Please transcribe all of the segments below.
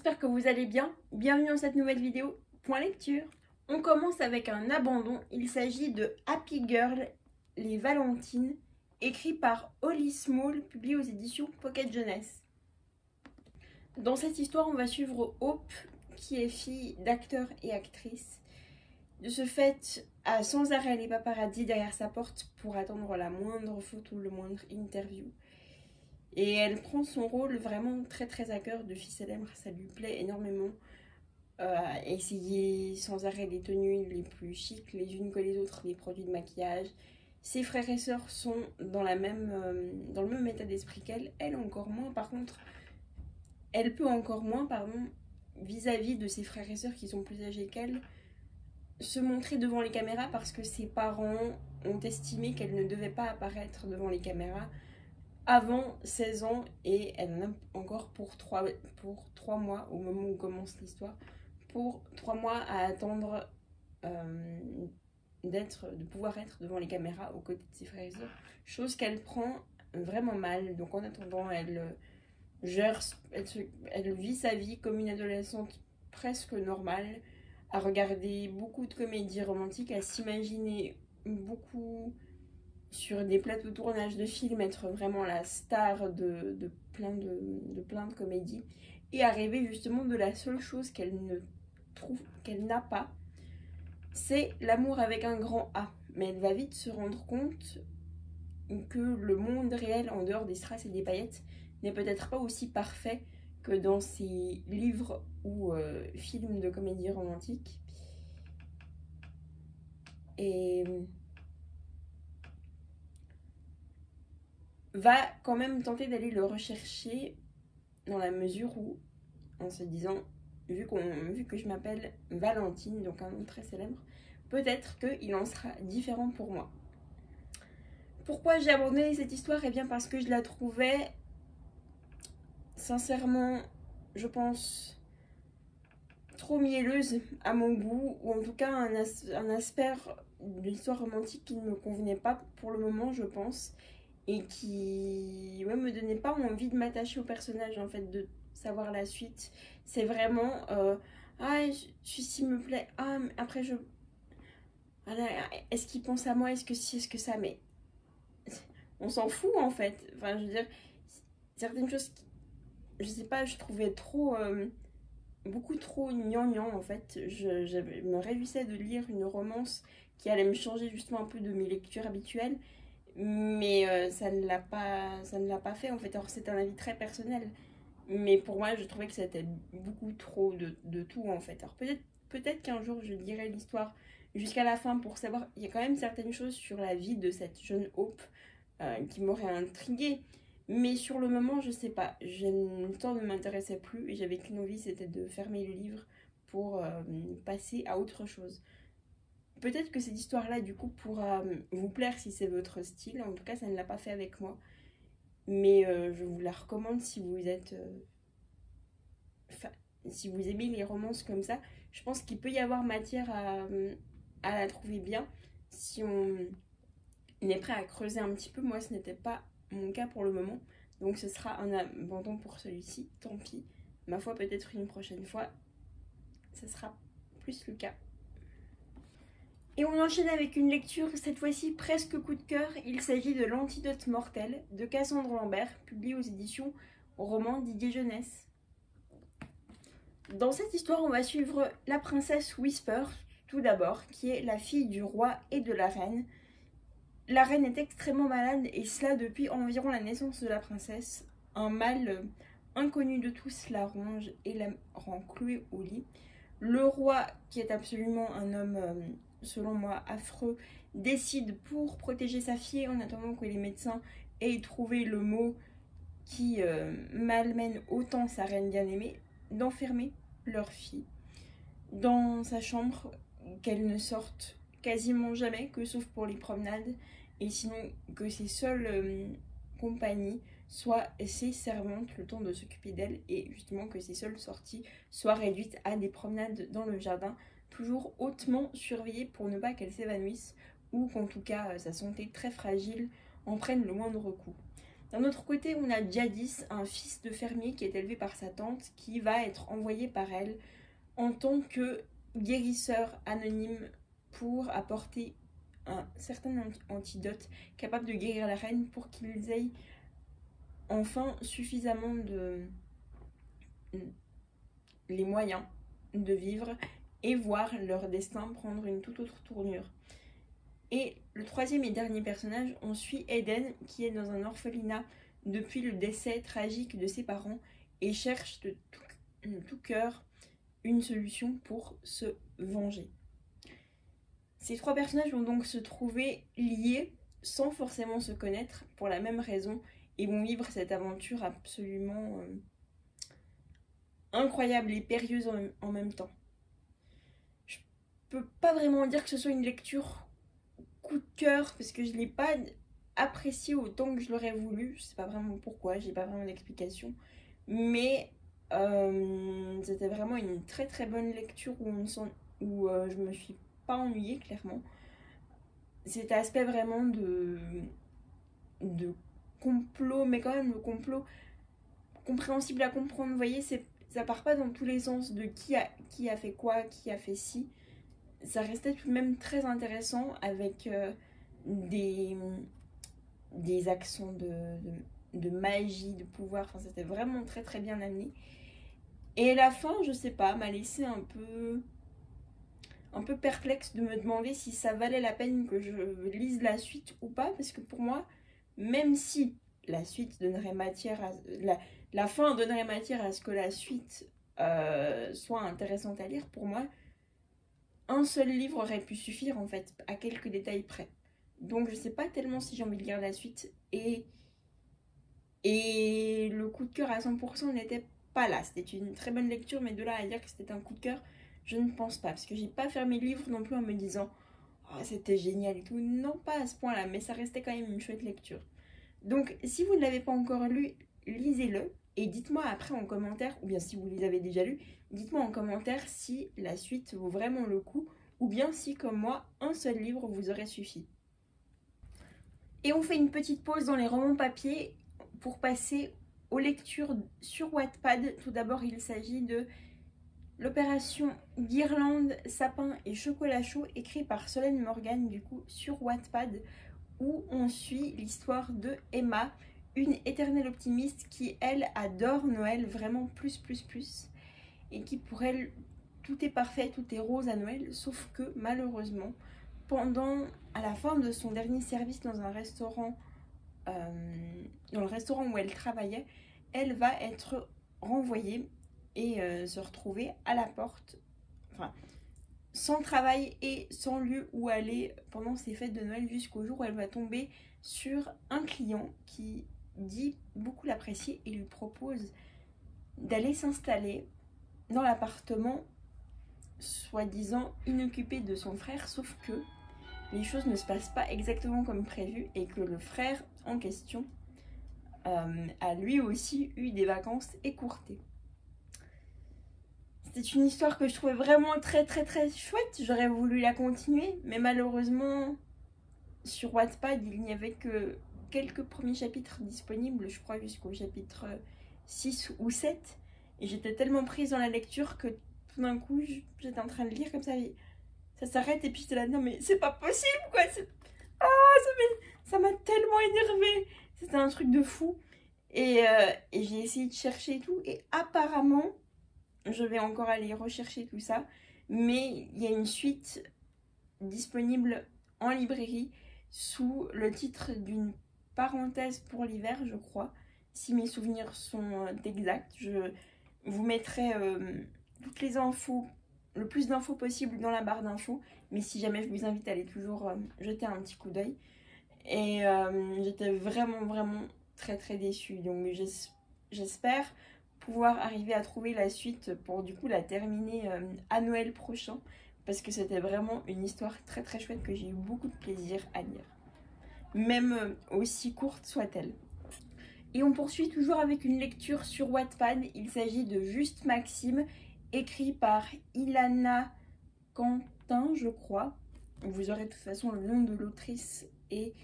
j'espère que vous allez bien. Bienvenue dans cette nouvelle vidéo. Point lecture. On commence avec un abandon. Il s'agit de Happy Girl, les Valentines, écrit par Holly Small, publié aux éditions Pocket Jeunesse. Dans cette histoire, on va suivre Hope, qui est fille d'acteur et actrice. De ce fait, a sans arrêt les paparazzis derrière sa porte pour attendre la moindre photo ou le moindre interview. Et elle prend son rôle vraiment très à cœur de fille célèbre, ça lui plaît énormément. Essayer sans arrêt les tenues les plus chics les unes que les autres, les produits de maquillage. Ses frères et sœurs sont dans le même état d'esprit qu'elle, elle encore moins. Par contre, elle peut encore moins, vis-à-vis de ses frères et sœurs qui sont plus âgés qu'elle, se montrer devant les caméras parce que ses parents ont estimé qu'elle ne devait pas apparaître devant les caméras avant 16 ans et elle en a encore pour 3 mois au moment où commence l'histoire, pour 3 mois à attendre de pouvoir être devant les caméras aux côtés de ses frères et sœurs, chose qu'elle prend vraiment mal. Donc en attendant, elle vit sa vie comme une adolescente presque normale, à regarder beaucoup de comédies romantiques, à s'imaginer beaucoup sur des plateaux de tournage de films, être vraiment la star de plein de comédies, et à rêver justement de la seule chose qu'elle n'a pas, c'est l'amour avec un grand A. Mais elle va vite se rendre compte que le monde réel, en dehors des strass et des paillettes, n'est peut-être pas aussi parfait que dans ces livres ou films de comédie romantique. Et va quand même tenter d'aller le rechercher, dans la mesure où, en se disant, vu que je m'appelle Valentine, donc un nom très célèbre, peut-être qu'il en sera différent pour moi. Pourquoi j'ai abandonné cette histoire? Eh bien parce que je la trouvais, sincèrement, je pense, trop mielleuse à mon goût, ou en tout cas un aspect de l'histoire romantique qui ne me convenait pas pour le moment, je pense, et qui me donnait pas envie de m'attacher au personnage, en fait, de savoir la suite. C'est vraiment celui-ci me plaît, après est-ce qu'il pense à moi, est-ce que si, est-ce que ça, mais on s'en fout en fait. Enfin, je veux dire, certaines choses, je sais pas, je trouvais trop beaucoup trop gnangnan en fait. Je me réjouissais de lire une romance qui allait me changer justement un peu de mes lectures habituelles, mais ça ne l'a pas fait en fait. Alors c'est un avis très personnel, mais pour moi je trouvais que c'était beaucoup trop de tout en fait. Alors peut-être qu'un jour je lirai l'histoire jusqu'à la fin pour savoir. Il y a quand même certaines choses sur la vie de cette jeune Hope qui m'auraient intriguée. Mais sur le moment, je sais pas, le temps ne m'intéressait plus et j'avais qu'une envie, c'était de fermer le livre pour passer à autre chose. Peut-être que cette histoire-là, du coup, pourra vous plaire si c'est votre style. En tout cas, ça ne l'a pas fait avec moi. Mais je vous la recommande si vous êtes... si vous aimez les romances comme ça. Je pense qu'il peut y avoir matière à la trouver bien si on est prêt à creuser un petit peu. Moi, ce n'était pas mon cas pour le moment, donc ce sera un abandon pour celui-ci, tant pis. Ma foi, peut-être une prochaine fois, ce sera plus le cas. Et on enchaîne avec une lecture, cette fois-ci presque coup de cœur. Il s'agit de L'Antidote mortel de Cassandre Lambert, publié aux éditions Roman Didier Jeunesse. Dans cette histoire, on va suivre la princesse Whisper, tout d'abord, qui est la fille du roi et de la reine. La reine est extrêmement malade, et cela depuis environ la naissance de la princesse. Un mal inconnu de tous la ronge et la rend clouée au lit. Le roi, qui est absolument un homme, selon moi, affreux, décide, pour protéger sa fille, en attendant que les médecins aient trouvé le mot qui malmène autant sa reine bien-aimée, d'enfermer leur fille dans sa chambre, qu'elle ne sorte quasiment jamais, que sauf pour les promenades, et sinon que ses seules compagnies soient ses servantes, le temps de s'occuper d'elle, et justement que ses seules sorties soient réduites à des promenades dans le jardin, toujours hautement surveillées pour ne pas qu'elle s'évanouisse, ou qu'en tout cas sa santé très fragile en prenne le moindre coup. D'un autre côté, on a Jadis, un fils de fermier qui est élevé par sa tante, qui va être envoyé par elle en tant que guérisseur anonyme pour apporter un certain antidote capable de guérir la reine pour qu'ils aient enfin suffisamment de les moyens de vivre et voir leur destin prendre une toute autre tournure. Et le troisième et dernier personnage, on suit Eden qui est dans un orphelinat depuis le décès tragique de ses parents et cherche de tout cœur une solution pour se venger. Ces trois personnages vont donc se trouver liés sans forcément se connaître pour la même raison et vont vivre cette aventure absolument incroyable et périlleuse en même temps. Je peux pas vraiment dire que ce soit une lecture coup de cœur parce que je l'ai pas apprécié autant que je l'aurais voulu. Je sais pas vraiment pourquoi, j'ai pas vraiment d'explication, mais c'était vraiment une très très bonne lecture où je me suis pas ennuyée clairement. Cet aspect vraiment de complot, mais quand même le complot compréhensible à comprendre, vous voyez, ça part pas dans tous les sens de qui a fait quoi, qui a fait ci. Ça restait tout de même très intéressant avec des accents de magie, de pouvoir, enfin c'était vraiment très très bien amené. Et la fin, je sais pas, m'a laissé un peu perplexe de me demander si ça valait la peine que je lise la suite ou pas, parce que pour moi, même si la suite donnerait matière à... La fin donnerait matière à ce que la suite soit intéressante à lire, pour moi, un seul livre aurait pu suffire en fait, à quelques détails près. Donc je sais pas tellement si j'ai envie de lire la suite et le coup de cœur à 100% n'était pas là. C'était une très bonne lecture, mais de là à dire que c'était un coup de cœur, je ne pense pas. Parce que j'ai pas fermé le livre non plus en me disant oh, c'était génial et tout. Non, pas à ce point-là, mais ça restait quand même une chouette lecture. Donc si vous ne l'avez pas encore lu, lisez-le. Et dites-moi après en commentaire, ou bien si vous les avez déjà lus, dites-moi en commentaire si la suite vaut vraiment le coup, ou bien si, comme moi, un seul livre vous aurait suffi. Et on fait une petite pause dans les romans papier pour passer aux lectures sur Wattpad. Tout d'abord, il s'agit de l'opération Guirlande, Sapin et Chocolat Chaud, écrit par Solène Morgan, du coup, sur Wattpad, où on suit l'histoire de Emma, une éternelle optimiste qui, elle, adore Noël, vraiment plus, et qui, pour elle, tout est parfait, tout est rose à Noël, sauf que, malheureusement, à la fin de son dernier service dans un restaurant, dans le restaurant où elle travaillait, elle va être renvoyée et se retrouver à la porte, enfin, sans travail et sans lieu où aller pendant ses fêtes de Noël, jusqu'au jour où elle va tomber sur un client qui dit beaucoup l'apprécier et lui propose d'aller s'installer dans l'appartement soi-disant inoccupé de son frère, sauf que les choses ne se passent pas exactement comme prévu et que le frère en question a lui aussi eu des vacances écourtées. C'était une histoire que je trouvais vraiment très chouette, j'aurais voulu la continuer, mais malheureusement sur Wattpad il n'y avait que quelques premiers chapitres disponibles, je crois jusqu'au chapitre 6 ou 7, et j'étais tellement prise dans la lecture que tout d'un coup j'étais en train de lire comme ça s'arrête et puis j'étais là, non mais c'est pas possible quoi, ça m'a tellement énervée, c'était un truc de fou, et j'ai essayé de chercher et tout, et apparemment je vais encore aller rechercher tout ça, mais il y a une suite disponible en librairie sous le titre d'une parenthèse pour l'hiver, je crois, si mes souvenirs sont exacts. Je vous mettrai toutes les infos, le plus d'infos possible dans la barre d'infos, mais si jamais je vous invite à aller toujours jeter un petit coup d'œil. Et j'étais vraiment très déçue, donc j'espère pouvoir arriver à trouver la suite pour du coup la terminer à Noël prochain, parce que c'était vraiment une histoire très chouette que j'ai eu beaucoup de plaisir à lire, même aussi courte soit-elle. Et on poursuit toujours avec une lecture sur Wattpad. Il s'agit de Juste Maxime, écrit par Ilana Quentin, je crois. Vous aurez de toute façon le nom de l'autrice et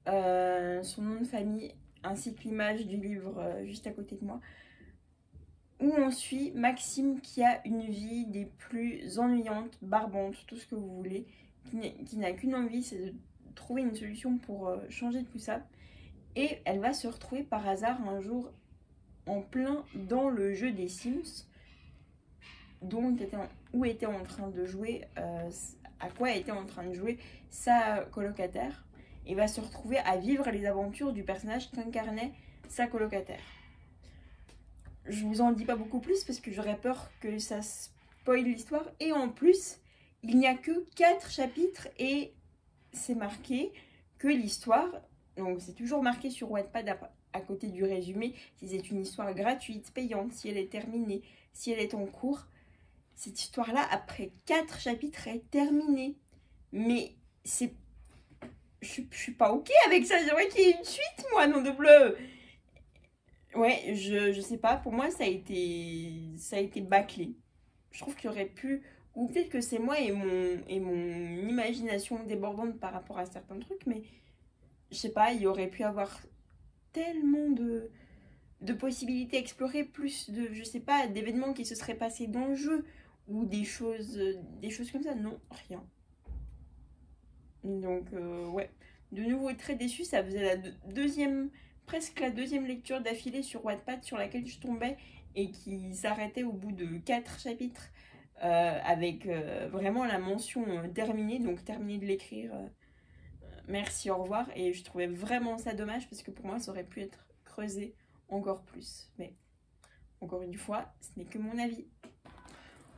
son nom de famille ainsi que l'image du livre juste à côté de moi, où on suit Maxime qui a une vie des plus ennuyantes, barbantes, tout ce que vous voulez, qui n'a qu'une envie, c'est de trouver une solution pour changer tout ça. Et elle va se retrouver par hasard un jour en plein dans le jeu des Sims, où était en train de jouer, à quoi était en train de jouer sa colocataire, et va se retrouver à vivre les aventures du personnage qu'incarnait sa colocataire. Je vous en dis pas beaucoup plus parce que j'aurais peur que ça spoil l'histoire, et en plus il n'y a que 4 chapitres et c'est marqué que l'histoire, donc c'est toujours marqué sur Wattpad à côté du résumé, si c'est une histoire gratuite, payante, si elle est terminée, si elle est en cours. Cette histoire-là, après 4 chapitres, est terminée. Mais c'est... Je suis pas ok avec ça, j'aimerais qu'il y ait une suite, moi, nom de bleu. Ouais, je sais pas, pour moi, ça a été bâclé. Je trouve qu'il y aurait pu... Ou peut-être que c'est moi et mon imagination débordante par rapport à certains trucs, mais je sais pas, il y aurait pu avoir tellement de possibilités à explorer, plus de, je sais pas, d'événements qui se seraient passés dans le jeu, ou des choses comme ça. Non, rien. Donc, ouais, de nouveau très déçue. Ça faisait presque la deuxième lecture d'affilée sur Wattpad sur laquelle je tombais et qui s'arrêtait au bout de 4 chapitres avec vraiment la mention terminée, donc terminé de l'écrire, merci, au revoir. Et je trouvais vraiment ça dommage parce que pour moi ça aurait pu être creusé encore plus, mais encore une fois ce n'est que mon avis.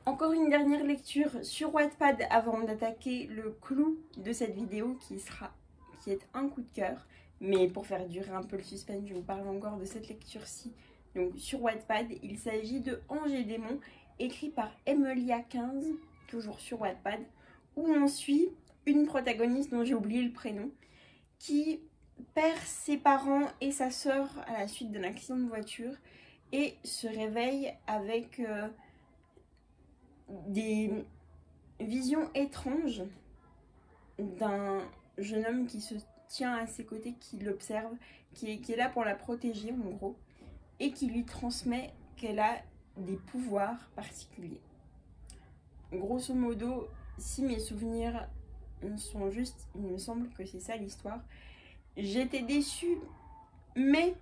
Encore une dernière lecture sur Wattpad avant d'attaquer le clou de cette vidéo qui est un coup de cœur. Mais pour faire durer un peu le suspense, je vous parle encore de cette lecture-ci. Donc sur Wattpad, il s'agit de Ange et Démon, écrit par Emelia15, toujours sur Wattpad, où on suit une protagoniste dont j'ai oublié le prénom, qui perd ses parents et sa sœur à la suite d'un accident de voiture et se réveille avec des visions étranges d'un jeune homme qui se tient à ses côtés, qui l'observe, qui est là pour la protéger en gros, et qui lui transmet qu'elle a des pouvoirs particuliers. Grosso modo, si mes souvenirs sont justes, il me semble que c'est ça l'histoire. J'étais déçue, mais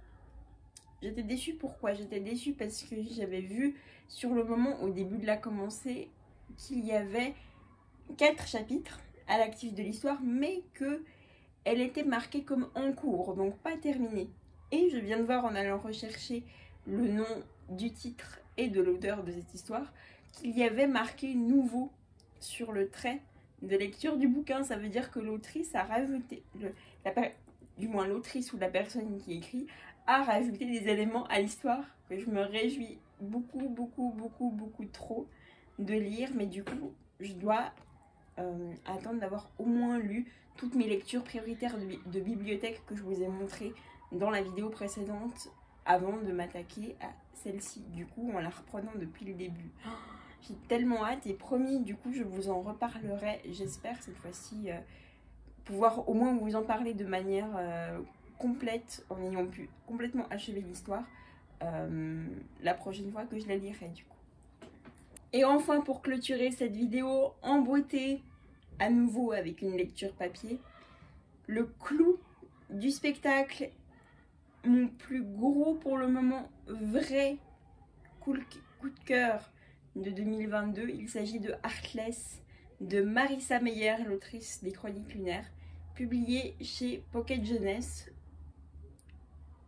j'étais déçue pourquoi? J'étais déçue parce que j'avais vu sur le moment, au début de la commencée, qu'il y avait 4 chapitres à l'actif de l'histoire, mais que elle était marquée comme en cours, donc pas terminée. Et je viens de voir en allant rechercher le nom du titre et de l'auteur de cette histoire qu'il y avait marqué nouveau sur le trait de lecture du bouquin. Ça veut dire que l'autrice a rajouté, du moins l'autrice ou la personne qui écrit a rajouté des éléments à l'histoire que je me réjouis beaucoup trop de lire, mais du coup je dois attendre d'avoir au moins lu toutes mes lectures prioritaires de bibliothèque que je vous ai montrées dans la vidéo précédente avant de m'attaquer à celle-ci, du coup en la reprenant depuis le début. J'ai tellement hâte et promis, du coup je vous en reparlerai, j'espère cette fois-ci pouvoir au moins vous en parler de manière complète, en ayant pu complètement achever l'histoire la prochaine fois que je la lirai du coup. Et enfin, pour clôturer cette vidéo en beauté, à nouveau avec une lecture papier, le clou du spectacle, mon plus gros pour le moment vrai coup de cœur de 2022, il s'agit de Heartless de Marissa Meyer, l'autrice des Chroniques lunaires, publié chez Pocket Jeunesse.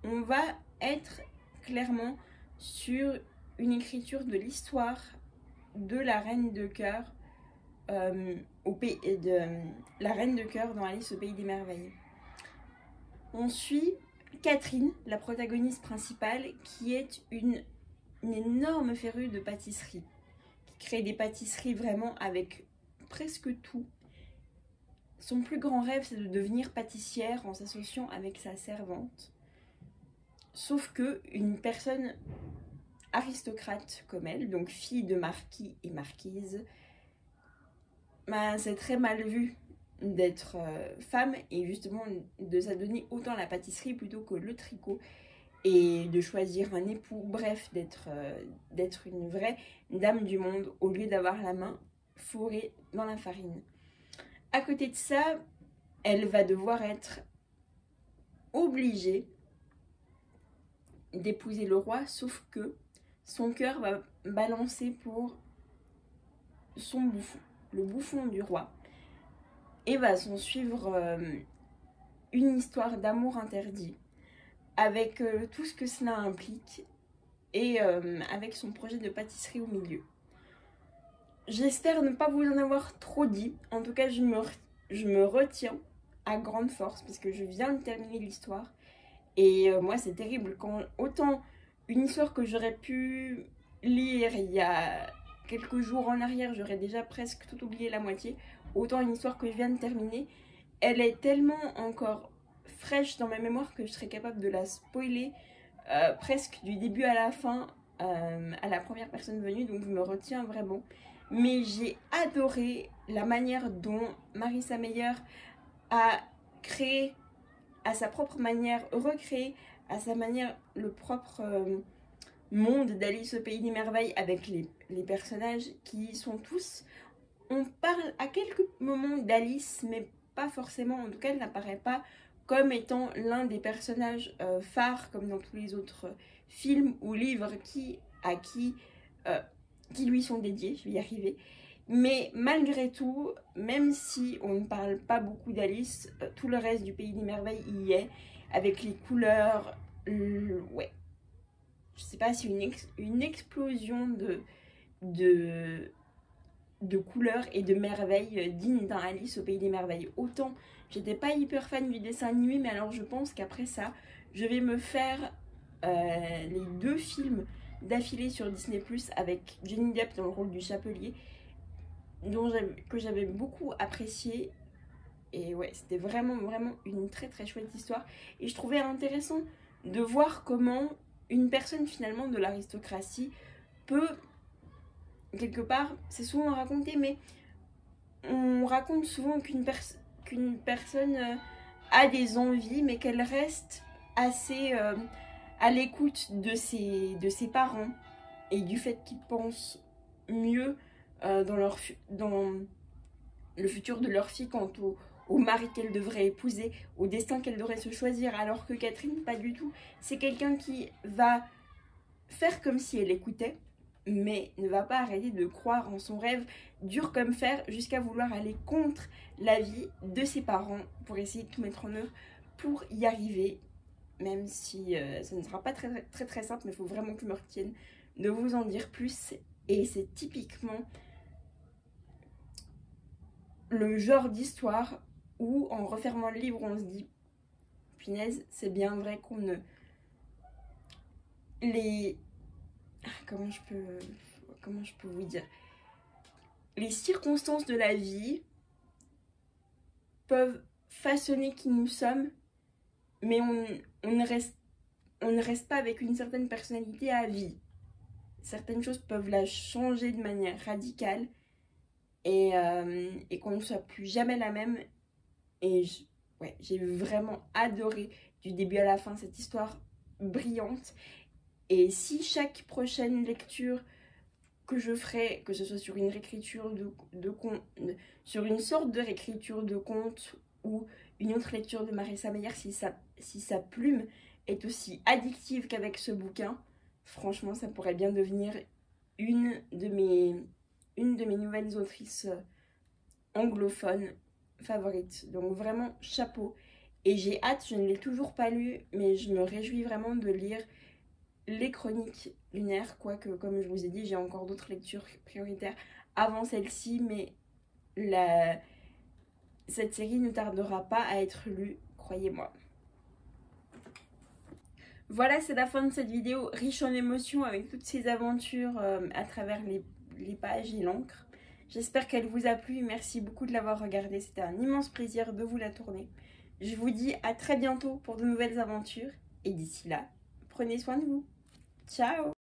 On va être clairement sur une écriture de l'histoire de la Reine de Cœur la Reine de Cœur dans Alice au Pays des Merveilles. On suit Catherine, la protagoniste principale, qui est une énorme férue de pâtisserie, qui crée des pâtisseries vraiment avec presque tout. Son plus grand rêve, c'est de devenir pâtissière en s'associant avec sa servante. Sauf que une personne aristocrate comme elle, donc fille de marquis et marquise, bah, c'est très mal vu d'être femme et justement de s'adonner autant à la pâtisserie plutôt que le tricot et de choisir un époux, bref, d'être une vraie dame du monde au lieu d'avoir la main fourrée dans la farine. À côté de ça, elle va devoir être obligée d'épouser le roi, sauf que son cœur va balancer pour son bouffon, le bouffon du roi. Et va s'en suivre une histoire d'amour interdit, avec tout ce que cela implique, et avec son projet de pâtisserie au milieu. J'espère ne pas vous en avoir trop dit, en tout cas je me retiens à grande force, parce que je viens de terminer l'histoire, et moi c'est terrible, quand autant une histoire que j'aurais pu lire il y a quelques jours en arrière, j'aurais déjà presque tout oublié la moitié, autant une histoire que je viens de terminer, elle est tellement encore fraîche dans ma mémoire que je serais capable de la spoiler presque du début à la fin à la première personne venue, donc je me retiens vraiment. Mais j'ai adoré la manière dont Marissa Meyer a créé à sa propre manière, recréé à sa manière le propre monde d'Alice au Pays des Merveilles avec les personnages qui sont tous... On parle à quelques moments d'Alice, mais pas forcément, en tout cas elle n'apparaît pas comme étant l'un des personnages phares comme dans tous les autres films ou livres qui lui sont dédiés, je vais y arriver. Mais malgré tout, même si on ne parle pas beaucoup d'Alice, tout le reste du Pays des Merveilles y est, avec les couleurs, ouais, je sais pas si une explosion de couleurs et de merveilles dignes d'un Alice au Pays des Merveilles. Autant j'étais pas hyper fan du dessin animé, mais alors je pense qu'après ça, je vais me faire les 2 films d'affilée sur Disney+, avec Johnny Depp dans le rôle du chapelier, que j'avais beaucoup apprécié. Et ouais, c'était vraiment une très très chouette histoire. Et je trouvais intéressant de voir comment une personne finalement de l'aristocratie peut, quelque part, c'est souvent raconté, mais on raconte souvent qu'une personne a des envies, mais qu'elle reste assez à l'écoute de ses parents et du fait qu'ils pensent mieux dans le futur de leur fille quant au mari qu'elle devrait épouser, au destin qu'elle devrait se choisir, alors que Catherine, pas du tout. C'est quelqu'un qui va faire comme si elle écoutait, mais ne va pas arrêter de croire en son rêve, dur comme fer, jusqu'à vouloir aller contre l'avis de ses parents pour essayer de tout mettre en œuvre pour y arriver, même si ça ne sera pas très simple, mais il faut vraiment que je me retienne de vous en dire plus. Et c'est typiquement le genre d'histoire où, en refermant le livre, on se dit punaise, c'est bien vrai qu'on ne... Comment je peux vous dire, les circonstances de la vie peuvent façonner qui nous sommes, mais on ne reste pas avec une certaine personnalité à vie. Certaines choses peuvent la changer de manière radicale et qu'on ne soit plus jamais la même. Et ouais, j'ai vraiment adoré du début à la fin cette histoire brillante. Et si chaque prochaine lecture que je ferai, que ce soit sur une réécriture sur une sorte de réécriture de conte ou une autre lecture de Marissa Meyer, si sa plume est aussi addictive qu'avec ce bouquin, franchement ça pourrait bien devenir une de mes nouvelles autrices anglophones favorites. Donc vraiment chapeau. Et j'ai hâte, je ne l'ai toujours pas lu, mais je me réjouis vraiment de lire les chroniques lunaires, quoique comme je vous ai dit, j'ai encore d'autres lectures prioritaires avant celle-ci, mais cette série ne tardera pas à être lue, croyez-moi. Voilà, c'est la fin de cette vidéo riche en émotions avec toutes ces aventures à travers les pages et l'encre. J'espère qu'elle vous a plu, merci beaucoup de l'avoir regardée, c'était un immense plaisir de vous la tourner. Je vous dis à très bientôt pour de nouvelles aventures et d'ici là, prenez soin de vous. Ciao!